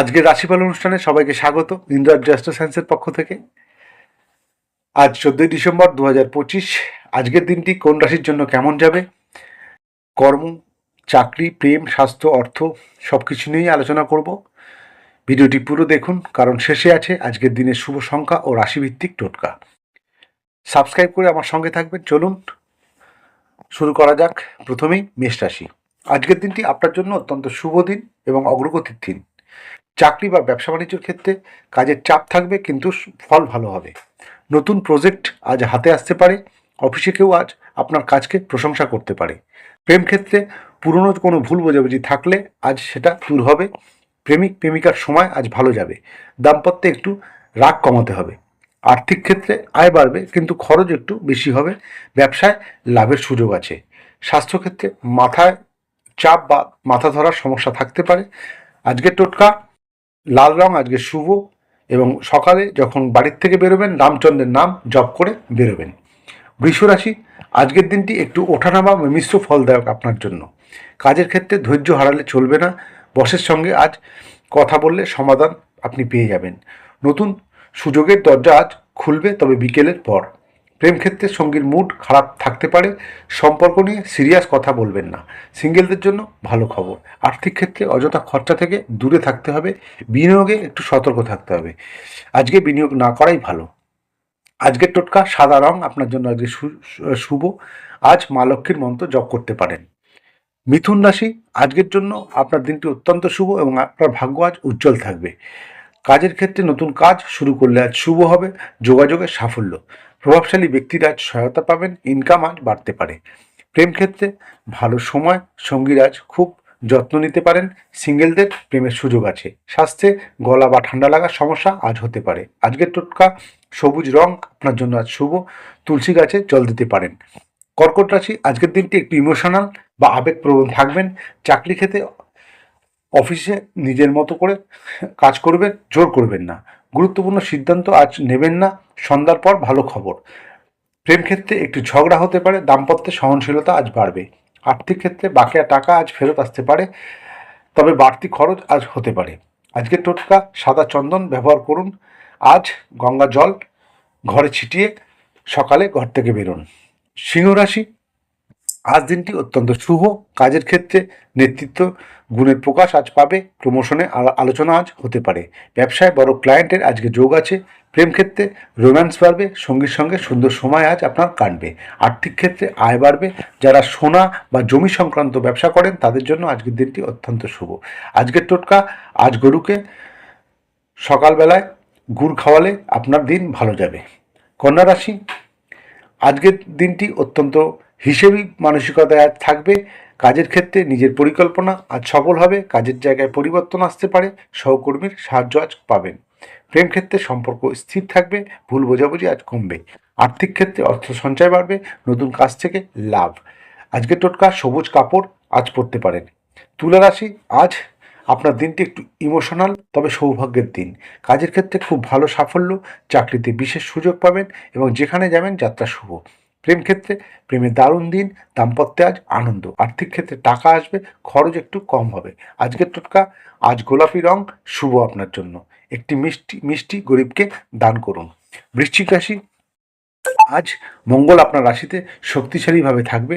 আজকের রাশিফল অনুষ্ঠানে সবাইকে স্বাগত ইন্দ্রাজ জ্যেষ্ঠ সায়েন্সের পক্ষ থেকে। আজ 14ই ডিসেম্বর 2025। আজকের দিনটি কোন রাশির জন্য কেমন যাবে, কর্ম, চাকরি, প্রেম, স্বাস্থ্য, অর্থ সব কিছু নিয়েই আলোচনা করব। ভিডিওটি পুরো দেখুন, কারণ শেষে আছে আজকের দিনের শুভ সংখ্যা ও রাশিভিত্তিক টোটকা। সাবস্ক্রাইব করে আমার সঙ্গে থাকবেন। চলুন শুরু করা যাক। প্রথমেই মেষ রাশি। আজকের দিনটি আপনার জন্য অত্যন্ত শুভ দিন এবং অগ্রগতির দিন। চাকরি বা ব্যবসা বাণিজ্যের ক্ষেত্রে কাজের চাপ থাকবে, কিন্তু ফল ভালো হবে। নতুন প্রজেক্ট আজ হাতে আসতে পারে। অফিসে কেউ আজ আপনার কাজকে প্রশংসা করতে পারে। প্রেম ক্ষেত্রে পুরনো কোনো ভুল বোঝাবুঝি থাকলে আজ সেটা দূর হবে। প্রেমিক প্রেমিকার সময় আজ ভালো যাবে। দাম্পত্যে একটু রাগ কমাতে হবে। আর্থিক ক্ষেত্রে আয় বাড়বে, কিন্তু খরচ একটু বেশি হবে। ব্যবসায় লাভের সুযোগ আছে। স্বাস্থ্যক্ষেত্রে মাথায় চাপ বা মাথা ধরার সমস্যা থাকতে পারে। আজকের টোটকা: লাল রং আজকে শুভ, এবং সকালে যখন বাড়ির থেকে বেরোবেন রামচন্দ্রের নাম জপ করে বেরোবেন। বৃষ রাশি। আজকের দিনটি একটু ওঠানামা মিশ্র ফলদায়ক আপনার জন্য। কাজের ক্ষেত্রে ধৈর্য হারালে চলবে না। বসের সঙ্গে আজ কথা বললে সমাধান আপনি পেয়ে যাবেন। নতুন সুযোগের দরজা আজ খুলবে, তবে বিকেলের পর। প্রেম ক্ষেত্রে সঙ্গীর মুড খারাপ থাকতে পারে। সম্পর্ক নিয়ে সিরিয়াস কথা বলবেন না। সিঙ্গেলদের জন্য ভালো খবর। আর্থিক ক্ষেত্রে অযথা খরচা থেকে দূরে থাকতে হবে। বিনিয়োগে একটু সতর্ক থাকতে হবে। আজকে বিনিয়োগ না করাই ভালো। আজকের টোটকা: সাদা রং আপনার জন্য আজকে শুভ। আজ মা লক্ষ্মীর মন্ত্র জপ করতে পারেন। মিথুন রাশি। আজকের জন্য আপনার দিনটি অত্যন্ত শুভ এবং আপনার ভাগ্য আজ উজ্জ্বল থাকবে। কাজের ক্ষেত্রে নতুন কাজ শুরু করলে আজ শুভ হবে। যোগাযোগের সাফল্য। প্রভাবশালী ব্যক্তিরা আজ সহায়তা পাবেন। ইনকাম আজ বাড়তে পারে। প্রেম ক্ষেত্রে ভালো সময়। সঙ্গীর আজ খুব যত্ন নিতে পারেন। সিঙ্গেলদের প্রেমের সুযোগ আছে। স্বাস্থ্যে গলা বা ঠান্ডা লাগার সমস্যা আজ হতে পারে। আজকের টোটকা: সবুজ রং আপনার জন্য আজ শুভ। তুলসী গাছে জল দিতে পারেন। কর্কট রাশি। আজকের দিনটি একটু ইমোশনাল বা আবেগপ্রবণ থাকবেন। চাকরি ক্ষেত্রে অফিসে নিজের মতো করে কাজ করবেন, জোর করবেন না। গুরুত্বপূর্ণ সিদ্ধান্ত আজ নেবেন না। সন্ধ্যার পর ভালো খবর। প্রেম ক্ষেত্রে একটু ঝগড়া হতে পারে। দাম্পত্যে সহনশীলতা আজ বাড়বে। আর্থিক ক্ষেত্রে বাকিয়া টাকা আজ ফেরত আসতে পারে, তবে বাড়তি খরচ আজ হতে পারে। আজকের টোটকা: সাদা চন্দন ব্যবহার করুন। আজ গঙ্গা জল ঘরে ছিটিয়ে সকালে ঘর থেকে বেরোন। সিংহ রাশি। আজ দিনটি অত্যন্ত শুভ। কাজের ক্ষেত্রে নেতৃত্ব গুণের প্রকাশ আজ পাবে। প্রমোশনে আলোচনা আজ হতে পারে। ব্যবসায় বড় ক্লায়েন্টের আজকে যোগ আছে। প্রেম ক্ষেত্রে রোম্যান্স বাড়বে। সঙ্গীর সঙ্গে সুন্দর সময় আজ আপনার কাটবে। আর্থিক ক্ষেত্রে আয় বাড়বে। যারা সোনা বা জমি সংক্রান্ত ব্যবসা করেন তাদের জন্য আজকের দিনটি অত্যন্ত শুভ। আজকের টোটকা: আজ গরুকে সকালবেলায় গুড় খাওয়ালে আপনার দিন ভালো যাবে। কন্যা রাশি। আজকের দিনটি অত্যন্ত হিসেবি মানসিকতায় আজ থাকবে। কাজের ক্ষেত্রে নিজের পরিকল্পনা আজ সফল হবে। কাজের জায়গায় পরিবর্তন আসতে পারে। সহকর্মীর সাহায্য আজ পাবেন। প্রেম ক্ষেত্রে সম্পর্ক স্থির থাকবে। ভুল বোঝাবুঝি আজ কমবে। আর্থিক ক্ষেত্রে অর্থ সঞ্চয় বাড়বে। নতুন কাজ থেকে লাভ। আজকের টোটকা: সবুজ কাপড় আজ পরতে পারেন। তুলা রাশি। আজ আপনার দিনটি একটু ইমোশনাল, তবে সৌভাগ্যের দিন। কাজের ক্ষেত্রে খুব ভালো সাফল্য। চাকরিতে বিশেষ সুযোগ পাবেন এবং যেখানে যাবেন যাত্রা শুভ। প্রেম ক্ষেত্রে প্রেমের দারুণ দিন। দাম্পত্যে আজ আনন্দ। আর্থিক ক্ষেত্রে টাকা আসবে, খরচ একটু কম হবে। আজকের টোটকা: আজ গোলাপি রং শুভ আপনার জন্য। একটি মিষ্টি মিষ্টি গরিবকে দান করুন। বৃশ্চিক রাশি। আজ মঙ্গল আপনার রাশিতে শক্তিশালীভাবে থাকবে,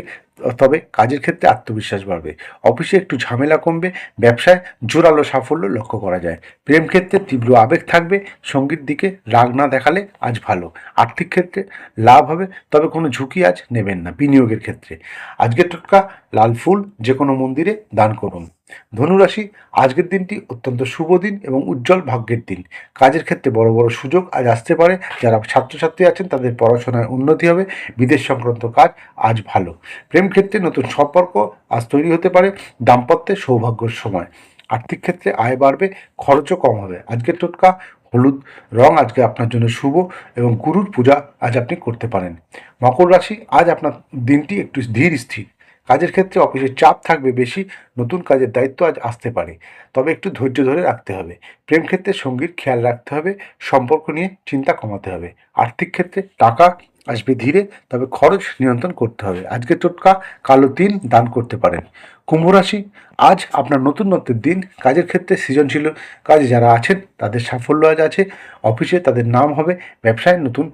তবে কাজের ক্ষেত্রে আত্মবিশ্বাস বাড়বে। অফিসে একটু ঝামেলা কমবে। ব্যবসায় জোরালো সাফল্য লক্ষ্য করা যায়। প্রেম ক্ষেত্রে তীব্র আবেগ থাকবে। সঙ্গীর দিকে রাগ না দেখালে আজ ভালো। আর্থিক ক্ষেত্রে লাভ হবে, তবে কোনো ঝুঁকি আজ নেবেন না। বিনিয়োগের ক্ষেত্রে আজকের টোটকা: লাল ফুল যে কোনো মন্দিরে দান করুন। ধনুরাশি। আজকের দিনটি অত্যন্ত শুভ দিন এবং উজ্জ্বল ভাগ্যের দিন। কাজের ক্ষেত্রে বড় বড় সুযোগ আজ আসতে পারে। যারা ছাত্রছাত্রী আছেন তাদের পড়াশোনায় উন্নতি হবে। বিদেশ সংক্রান্ত কাজ আজ ভালো। প্রেম ক্ষেত্রে নতুন সম্পর্ক আজ তৈরি হতে পারে। দাম্পত্যে সৌভাগ্যের সময়। আর্থিক ক্ষেত্রে আয় বাড়বে, খরচও কম হবে। আজকের টোটকা: হলুদ রং আজকে আপনার জন্য শুভ এবং গুরুর পূজা আজ আপনি করতে পারেন। মকর রাশি। আজ আপনার দিনটি একটু ধীর স্থির। কাজের ক্ষেত্রে অফিসের চাপ থাকবে বেশি, নতুন কাজের দায়িত্ব আজ আসতে পারে, তবে একটু ধৈর্য ধরে রাখতে হবে। প্রেম ক্ষেত্রে সঙ্গীর খেয়াল রাখতে হবে, সম্পর্ক নিয়ে চিন্তা কমাতে হবে। আর্থিক ক্ষেত্রে টাকা আসবে ধীরে, তবে খরচ নিয়ন্ত্রণ করতে হবে। আজকে টোটকা কালো তিল দান করতে পারেন। কুম্ভ রাশি, আজ আপনার নতুনত্বের দিন। কাজের ক্ষেত্রে সৃজনশীল কাজে যারা আছেন তাদের সাফল্য আজ আছে, অফিসে তাদের নাম হবে, ব্যবসায় নতুন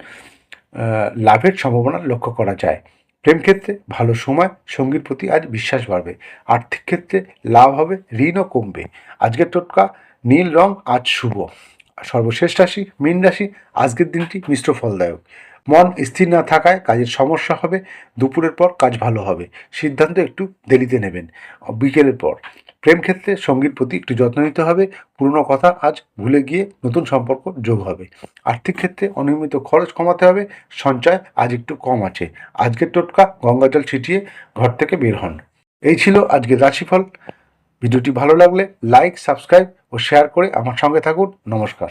লাভের সম্ভাবনা লক্ষ্য করা যায়। প্রেম ক্ষেত্রে ভালো সময়, সঙ্গীর প্রতি আজ বিশ্বাস বাড়বে। আর্থিক ক্ষেত্রে লাভ হবে, ঋণও কমবে। আজকের টোটকা নীল রং আজ শুভ। সর্বশেষ রাশি মীন রাশি, আজকের দিনটি মিশ্র ফলদায়ক। মন স্থির না থাকায় কাজের সমস্যা হবে, দুপুরের পর কাজ ভালো হবে, সিদ্ধান্ত একটু দেরিতে নেবেন বিকেলের পর। প্রেম ক্ষেত্রে সঙ্গীর প্রতি একটু যত্ন নিতে হবে, পুরনো কথা আজ ভুলে গিয়ে নতুন সম্পর্ক যোগ হবে। আর্থিক ক্ষেত্রে অনিয়মিত খরচ কমাতে হবে, সঞ্চয় আজ একটু কম আছে। আজকের টোটকা গঙ্গাজল ছিটিয়ে ঘর থেকে বের হন। এই ছিল আজকের রাশিফল। ভিডিওটি ভালো লাগলে লাইক, সাবস্ক্রাইব ও শেয়ার করে আমার সঙ্গে থাকুন। নমস্কার।